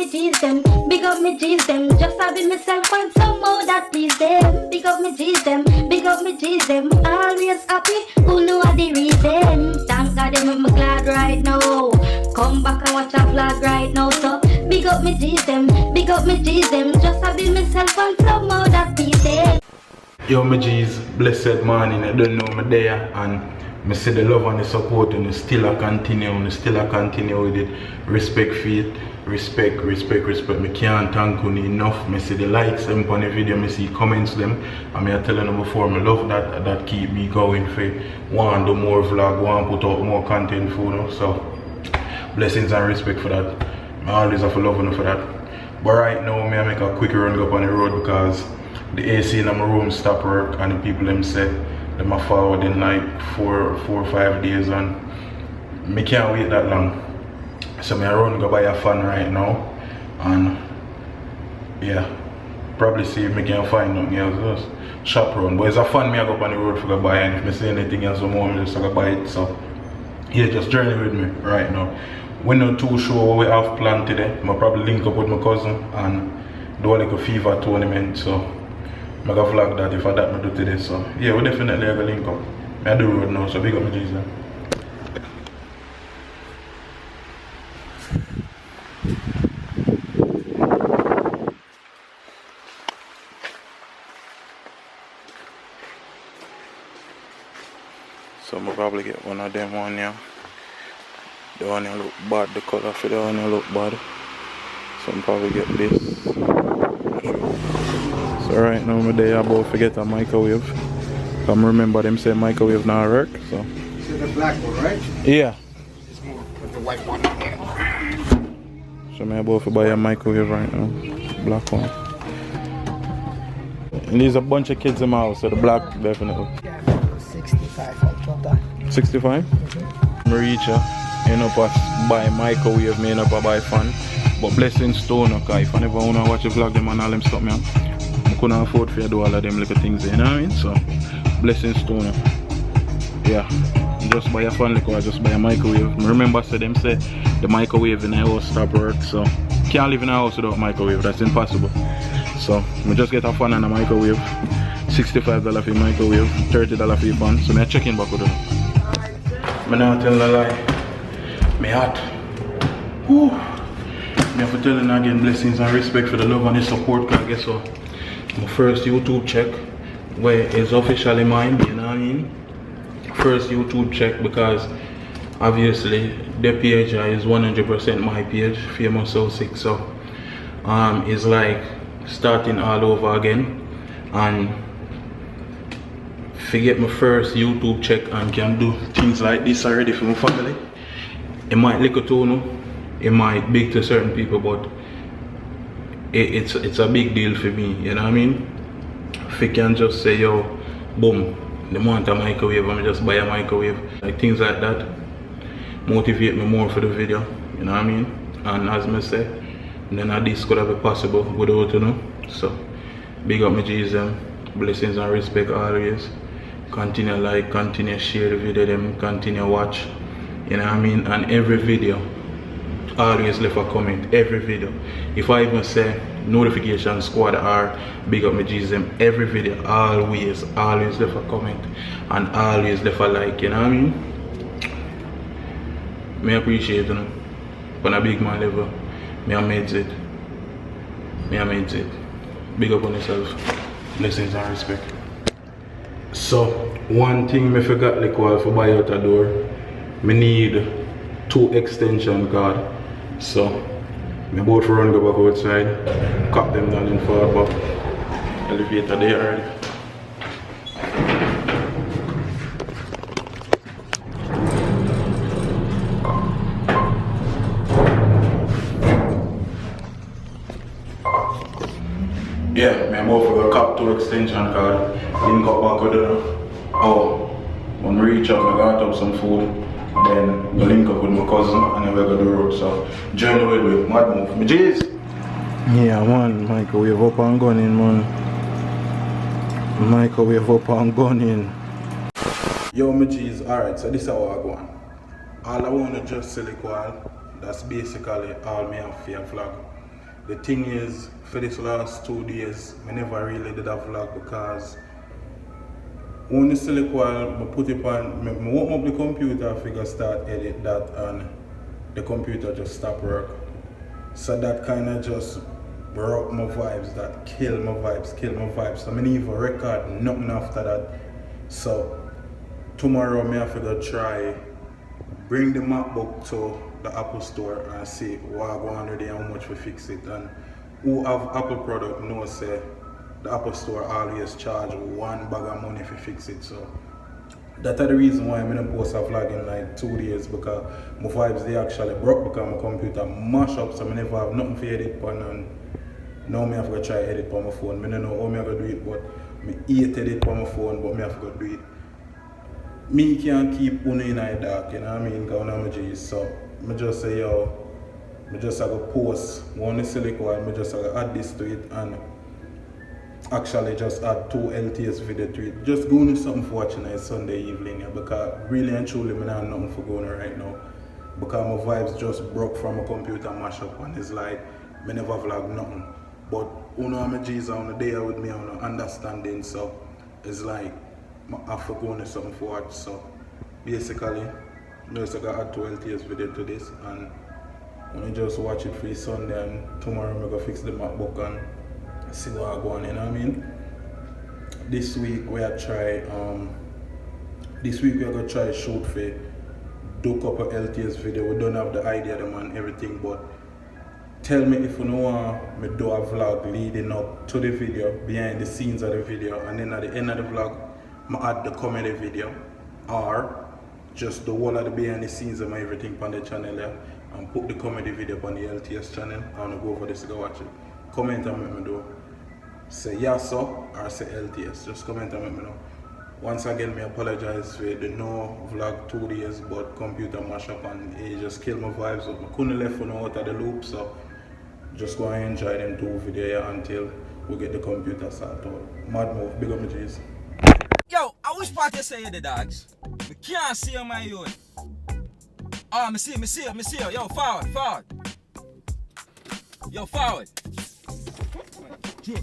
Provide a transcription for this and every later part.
me G's them, big up me G's them. Just having myself find some more that please them. Big up me G's them, big up me G's them. Always happy, who know the reason. Thank God I'm glad right now. Come back and watch a vlog right now. So big up me G's them, big up me G's them. Just having myself find some more that please them. Yo, my G's, blessed morning. I don't know me there, and I see the love and the support, and still I continue with it. Respect for it, respect. Me can't thank you enough. I see the likes them on the video, I see comments them, and I telling them before, I love that keep me going for want do more vlog, want put out more content for you. So blessings and respect for that. I always have to love you for that. But right now, I make a quick run up on the road because the AC in my room stop work, and the people them say them are forward in like 4 or 5 days, and me can't wait that long. So I run go buy a fan right now, and yeah, probably see if I can find nothing else, just shop around. But it's a fan me I go up on the road for go buy, and if I see anything else more, I just go buy it. So yeah, just journey with me right now. We're not too sure what we have planned today. I'll probably link up with my cousin and do like a FIFA tournament. So I'm gonna vlog that if I that do today. So yeah, we definitely have a link up. I do road now, so big up my Jesus. So I'm probably get one of them one here. The one here look bad, the color for the one here look bad. So I'm probably get this. So right now I'm there about to get a microwave. Come remember them say microwave now work. So This is the black one, right? yeah. It's more with the white one. So I'm about to buy a microwave right now. Black one. And there's a bunch of kids in my house, so the black definitely. Yeah, 65 altogether. 65? I reach end up buy microwave, me end up buy fan. But blessings to no, cause if I never wanna watch a vlog them and all them stuff, man, I couldn't afford to do all of them little things, you know what I mean? So blessings to no. Yeah. Just buy a fan like or just buy a microwave. I remember them say the microwave in the house stop work, so can't live in a house without microwave, that's impossible. So I just get a fan and a microwave. $65 for microwave, $30 for fan. So I check in back with them. I'm not telling a lie. Me hot. Whew. I have to tell you again, blessings and respect for the love and the support, because guess what? My first YouTube check where it's officially mine, you know what I mean? First YouTube check, because obviously the page is 100% my page, FamousSosick. So it's like starting all over again, and forget my first YouTube check and can do things like this already for my family. It might look a tone, it might big to certain people, but it's a big deal for me, you know what I mean? If you can just say, yo, boom, they want a microwave, I'm just buy a microwave. Like things like that motivate me more for the video, you know what I mean? And as I say, none of this could have been possible without, you know. So big up my Jesus, blessings and respect always. Continue like, continue share the video, them continue watch, you know what I mean? And every video always leave a comment, every video. If I even say notification squad or big up my Jesus, every video always leave a comment and always leave a like, you know what I mean? Me appreciate, you know, on a big man level. Me amazed it. Big up on yourself. Blessings and respect. So one thing me forgot like while for buy out a door, me need 2 extension cord. So me both run go back outside, cut them down in forward back. Elevator there already. Yeah, I'm about to go cap 2 extension cord, link up back with the when we reach out, I got up some food, then go link up with my cousin and then we go the road. So journey with mad move. Me G's. Yeah man, microwave up and gunning man. Microwave up and gunning. Yo my G's, alright, so this is how I go on. All I wanna just say like, well, that's basically all me have for your vlog. the thing is, for this last 2 days, I never really did a vlog because only still while I put it on, I open up the computer, I figure start edit that, and the computer just stop work. So that kind of just broke my vibes, that killed my vibes. So I didn't even record nothing after that. So tomorrow I have to go try bring the MacBook to the Apple store and see what I go under there, how much we fix it. And who have Apple product knows say the Apple store always charge one bag of money if you fix it. So that's the reason why I'm in post a vlog in like 2 days, because my vibes they actually broke because my computer mash up, so I never have nothing to edit upon, and now I have to try edit on my phone. I don't know how I'm going to do it, but I hate edit on my phone, but I have to do it. Me can't keep Uno in the dark, you know what I mean, because I'm a G. So I just say, yo, I just have to post one silicone, I just have to add this to it, and actually just add 2 LTS video to it. Just go on something for watching on Sunday evening, yeah, because really and truly I don't have nothing for going on right now. Because my vibes just broke from a computer mashup, and it's like I never vlog nothing. But Uno and my G's on the day with me on understanding, so it's like I have to go on something for watch. So basically I just got to add 2 LTS video to this, and I just watch it for Sunday, and tomorrow I'm gonna fix the MacBook and see what I go on, you know what I mean? This week we are gonna try shoot for do a couple LTS video. We don't have the idea them and everything, but tell me if you know want me do a vlog leading up to the video, behind the scenes of the video, and then at the end of the vlog I add the comedy video, or just the whole of the behind the scenes of my everything on the channel there, and put the comedy video on the LTS channel. I wanna go over this to go watch it. Comment and let me know. Say yes sir or say LTS. Just comment and let me know. Once again, I apologize for the no vlog 2 days, but computer mash up and it just killed my vibes. So I couldn't left for out of the loop, so just go and enjoy them 2 videos until we get the computer started out. Mad move, big up my G's. Yo, I wish part you say the dogs. I can't see on my youth. Oh, me see you. Yo, forward. Yo, forward. Yo,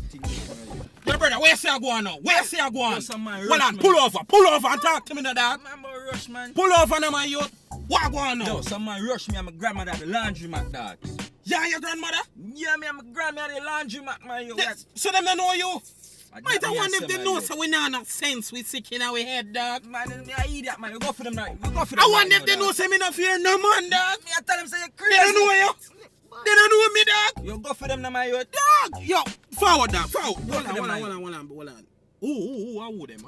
brother, where say I go on now? Where say I go on? Well, on, pull over and talk to me now, dog. Remember rush, man. Pull over now, my youth. What go on now? Yo, some man rush me and my grandmother at the laundromat, dogs. Yeah, your grandmother? Yeah, me and my grandma at the laundromat, man. Yo, So them don't know you? Might I wonder if they know man, so we not sense we sick in our head, dog. Man, me I eat that, man. You go for them now. I wonder if they know say me not fear no man, dog. Me I tell them say you crazy. They don't know you. They don't know me, dog. You go for them now, man. Dog, yo, forward, dog. Forward. Hold on. Ooh, I would them.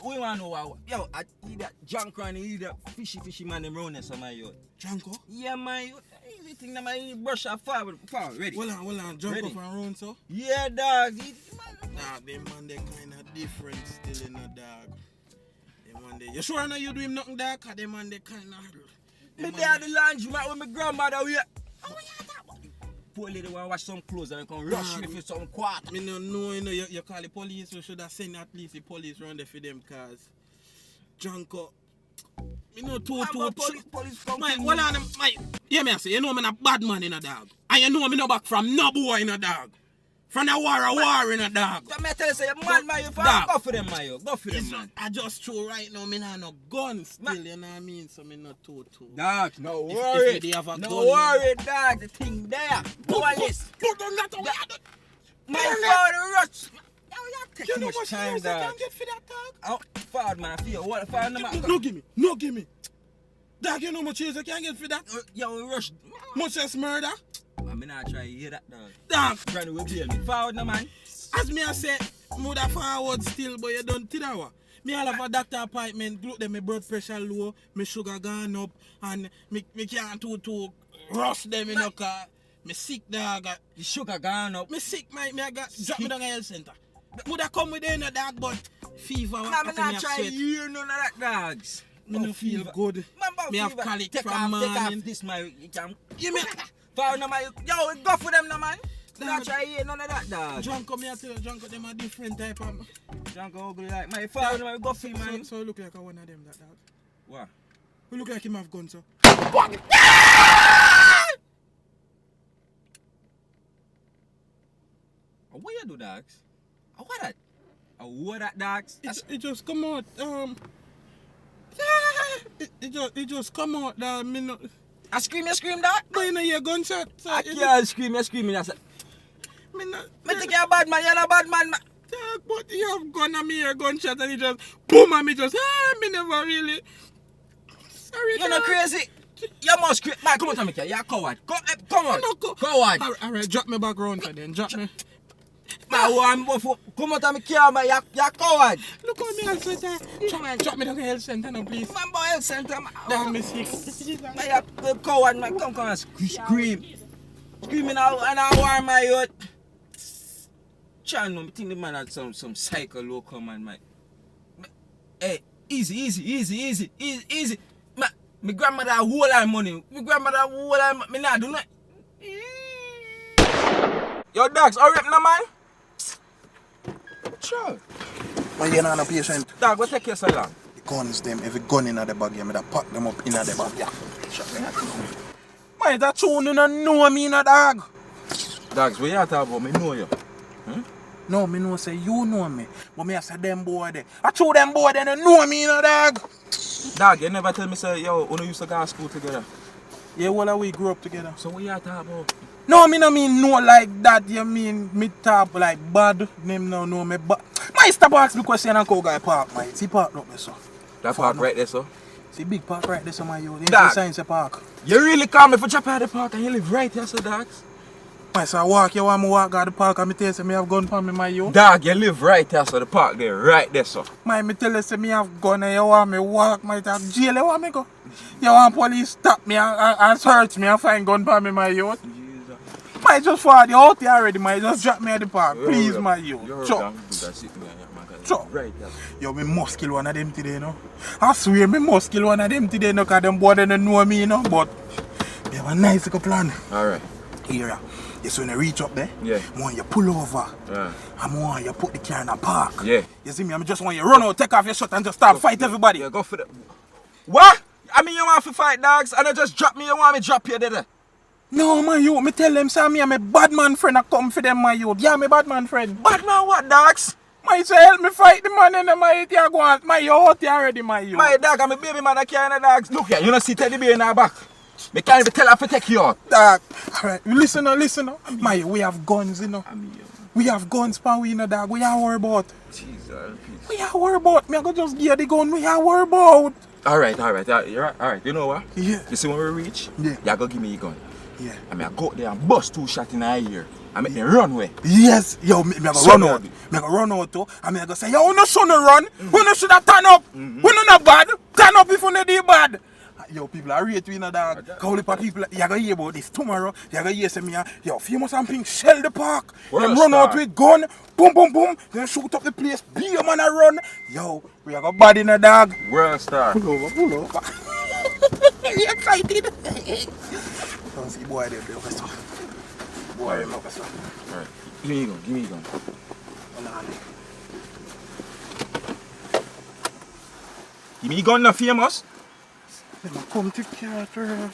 We want to know. Yo, I eat that junk and eat that fishy man them round there, so man. Janko? Yeah, man. Everything that man brush up forward. Ready? Hold on. Jump Ready? up and round, so? Yeah, dog. Dog, them man, they kind of different still in the dog. Them man, you sure now you do him nothing, dog? Cause them man, they kind of... Me there at the laundromat with my grandmother. Oh, yeah, that? Poor lady want to wash some clothes and come rush me for some quarter. Me no know, you know, you call the police. We should have sent at least the police around there for them, cause Janko, me no too. Police come. Mike, hold on, Mike. Yeah, me I say, you know me a bad man in a dog, and you know me no back from no boy in a dog, from a war in a dog. So me tell you say, man, you go for them, man. Go for them, man. I just true right now. Me nah no gun still, you know what I mean? So me not too. Dog, no worry. No worry, dog. The thing there. Police. Put on that away. My father rush. Take You too know much what time, I dog. can't get for that dog. Oh, forward, man. I feel what forward, man. No give me. Dog, you know much chase I can't get for that. Yo, rush. Much as murder. I'm not trying to hear that, dog. Dog, Granny will bail me. Forward, no, man. as me I say, mother forward still, but you don't tell her. Me all have a doctor appointment, look them, my blood pressure low, my sugar gone up, and me can't too rush them in the car. Me sick, dog. The sugar gone up. Me sick, me I got drop me down the health center. Would have come with the dog, but fever. I'm not trying to hear none of that, dogs. Me no feel good. Me have colic from morning. Take off this, man. You can Give me. forward, no, man. Yo, go for them, no, man. Not try to hear none of that, dog. Junko, me I tell you, Junko, them a different type of... Junko ugly like my forward, no, man. Go for him, man. So look like one of them, that dog. What? We look like him have guns, so. What you do, dogs? What that? What that, dogs? It just come out. It just come out. Me no. I scream, you scream, dog? But you know your gunshot. So I can't scream, you scream. I said, Me no. me think you're a bad man, you're not a bad man. Dog, but you have gun and me hear gunshot and it just boom and me just me never really. Sorry, You're not crazy. You must crazy. Man, come on to me, you're a coward. Come on. No, go. Coward. Alright, drop me back round for then. Drop me. Man, come on to me, man. You're a coward. Look at me, health center. Drop me to the health center now, please. Man, boy, health center. Damn me sick. Man, you're a coward, man. Come and scream. Screaming out and I warn my youth. Channel, I think the man had some psycho local man. Hey, easy. Man, my grandmother had whole lot of money. Me not do nothing. Yo, dogs, hurry up now, man. Sure. But you're not a patient. Dog, what take you so long? The guns, them, every gun in the bag, you better pack them up in the bag. Yeah. Man, that tune you don't know me, no dog. Dogs, what you talking about? Me know you. No, me know say you know me. But me I say them boy there. I told them boy they don't know me, no dog. Dog, you never tell me say, yo, we used to go to school together. Yeah, well, we grew up together. So what you talking about? No, me no mean no like that. You mean me talk like bad. Them no know me bad. My stop ask me question and go guy park, man. See park up there, so. That park right there, so? See big park right there, so my you. Dog. Science park. You really call me for drop out of the park and you live right here, so dogs? My so I walk, you want me walk out the park and me tell you say me have gun for me, my you. Dog, you live right here, so the park there, right there, so. My me tell you say me have gun and you want me walk, my talk jail, you want me go. You want police stop me and search me and find gun for me, my youth. My just forward you out here already, my just drop me at the park, please, my youth. Sure. Sure. Right there. Yo, me must kill one of them today, no. I swear me must kill one of them today, no, cause them boy they don't know me, no. But we have a nice little plan. Alright. Here, yes, when you reach up there, Yeah. I want you pull over. Yeah. I want you put the car in the park. Yeah. You see me, I just want you run out, take off your shot and just start fight everybody. Yeah, go for the... What? I mean you want to fight dogs and you just drop me, you want me drop you there? No, my youth, me tell them, say me I'm a bad man friend, I come for them, my youth. Yeah, me bad man friend. Bad man what, dogs? My say help me fight the man and my you go on. My you out here already, my youth. My dog, I'm a baby man, I carry the dogs. Look here, you don't see Teddy Bear in our back. Me can't even tell her to take you out. Dog. Alright, listen now. My, we have guns, you know. We have guns, pan we, you know, dog. We are worried about. Jesus. We are worried about. Me I go just give you the gun. We are worried about. Alright. You're right. Alright, you know what? Yeah. You see when we reach? Yeah. You go give me a gun. Yeah. I mean, I go out there and bust 2 shots in her ear. I make them run away. Yes. Yo, me I go So run me out. I do. Me I go run out too. And me I go say, yo, no son run. We no should have turn up. We no not bad. Turn up if we no do bad. Yo, people are rate we, you know, dog. Call the people, you gonna hear about this tomorrow. You gonna hear some, yo, Famous and Pink shell the park. World Them run star. out with gun, boom. Then shoot up the place, be a man a run. Yo, we are got bad in a dog. World star. Pull over. You excited? Don't see boy there, bro. Boy, there, bro. Alright. Give me a gun. Give me a gun now, Famous. Them a come to character.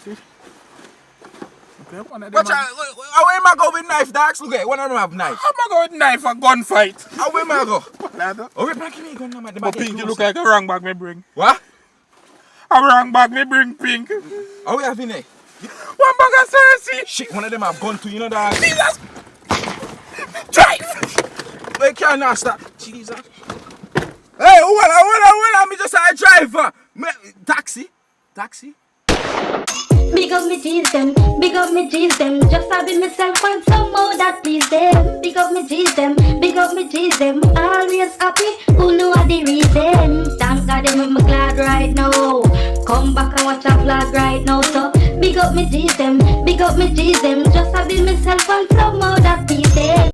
Okay, one of them. Watch out. How am I go with knife, dogs? Look at one of them have knife. I'm gonna go with knife and gunfight. How am I go? Lad. Oh, wait, give me a gun now, man. But Pink, you look like a wrong bag me bring. What? A wrong bag me bring, Pink. How we have in there? One bag of Cersei. Shit, one of them have gun too, you know that? Jesus. Drive. They cannot stop. Jesus. Hey, well, me just a driver. Taxi. Big up me G's them, just having myself and some more that please them. Big up me G's them, always happy, who know the reason. Thank God I'm glad right now, come back and watch a vlog right now. So big up me G's them, just having myself and some more that please them.